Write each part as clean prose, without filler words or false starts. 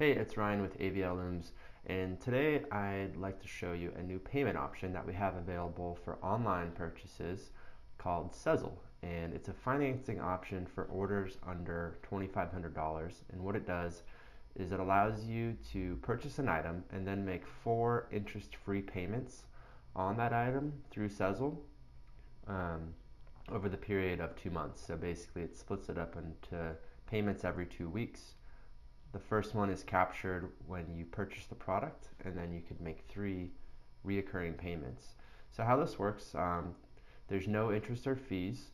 Hey, it's Ryan with AVL Looms, and today I'd like to show you a new payment option that we have available for online purchases called Sezzle. And it's a financing option for orders under $2,500. And what it does is it allows you to purchase an item and then make 4 interest-free payments on that item through Sezzle over the period of 2 months. So basically it splits it up into payments every 2 weeks. The first one is captured when you purchase the product, and then you could make 3 reoccurring payments. So how this works, there's no interest or fees,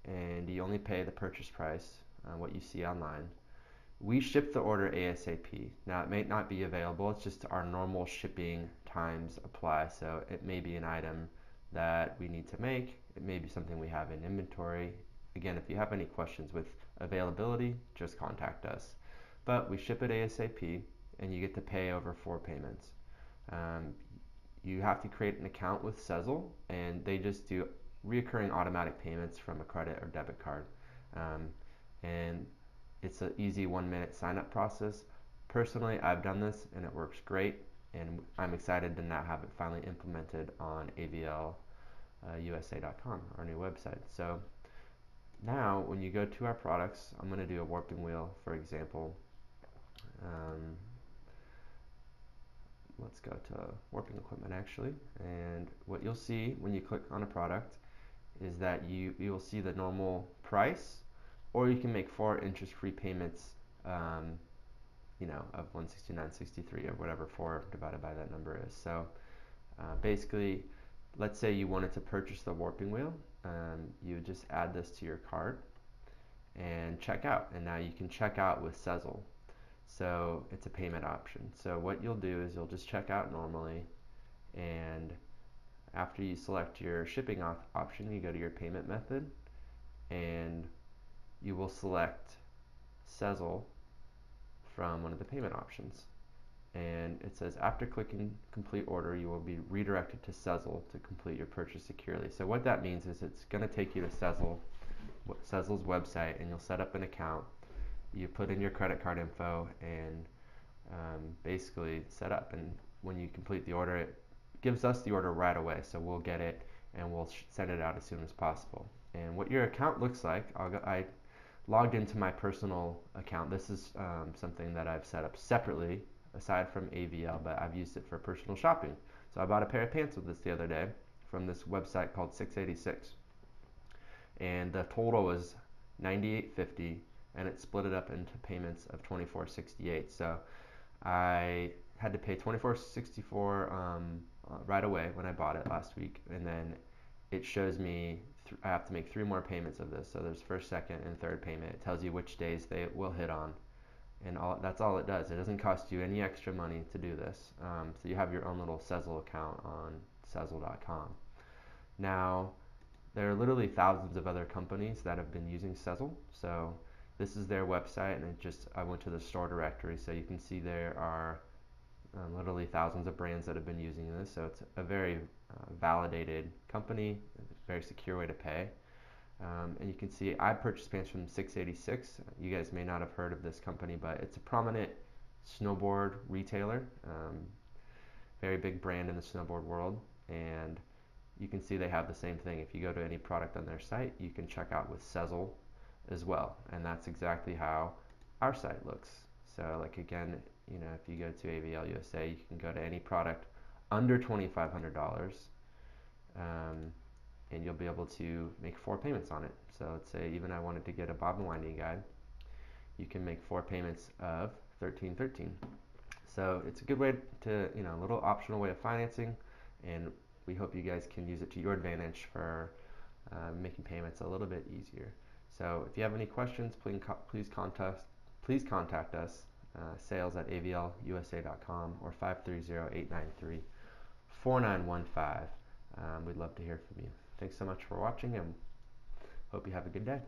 and you only pay the purchase price, what you see online. We ship the order ASAP. Now it may not be available, it's just our normal shipping times apply. So it may be an item that we need to make, it may be something we have in inventory. Again, if you have any questions with availability, just contact us. But we ship it ASAP, and you get to pay over 4 payments. You have to create an account with Sezzle, and they just do reoccurring automatic payments from a credit or debit card. And it's an easy 1-minute sign-up process. Personally, I've done this, and it works great, and I'm excited to now have it finally implemented on avlusa.com, our new website. So now, when you go to our products, I'm going to do a warping wheel, for example. Let's go to warping equipment actually, and what you'll see when you click on a product is that you will see the normal price, or you can make 4 interest-free payments, of $169.63 or whatever 4 divided by that number is. So basically, let's say you wanted to purchase the warping wheel, you would just add this to your cart and check out, and now you can check out with Sezzle. So it's a payment option. So what you'll do is you'll just check out normally, and after you select your shipping option, you go to your payment method, and you will select Sezzle from one of the payment options. And it says after clicking complete order, you will be redirected to Sezzle to complete your purchase securely. So what that means is it's going to take you to Sezzle's website, and you'll set up an account. You put in your credit card info and basically set up, and when you complete the order, it gives us the order right away, so we'll get it and we'll send it out as soon as possible. And what your account looks like, I logged into my personal account. This is something that I've set up separately aside from AVL, but I've used it for personal shopping. So I bought a pair of pants with this the other day from this website called 686, and the total was $98.50, and it split it up into payments of $24.68. So I had to pay $24.64 right away when I bought it last week, and then it shows me I have to make 3 more payments of this. So there's first, second, and third payment. It tells you which days they will hit on, and that's all it does. It doesn't cost you any extra money to do this. So you have your own little Sezzle account on Sezzle.com. Now, there are literally thousands of other companies that have been using Sezzle. So this is their website, and I went to the store directory, so you can see there are literally thousands of brands that have been using this. So it's a very validated company, a very secure way to pay. And you can see I purchased pants from 686. You guys may not have heard of this company, but it's a prominent snowboard retailer, very big brand in the snowboard world. And you can see they have the same thing. If you go to any product on their site, you can check out with Sezzle as well, and that's exactly how our site looks. So like again, if you go to AVL USA, you can go to any product under $2,500, and you'll be able to make 4 payments on it. So let's say even I wanted to get a bobbin winding guide, you can make 4 payments of $13.13. So it's a good way to, a little optional way of financing, and we hope you guys can use it to your advantage for making payments a little bit easier. So if you have any questions, please contact us, sales@avlusa.com or 530-893-4915. We'd love to hear from you. Thanks so much for watching, and hope you have a good day.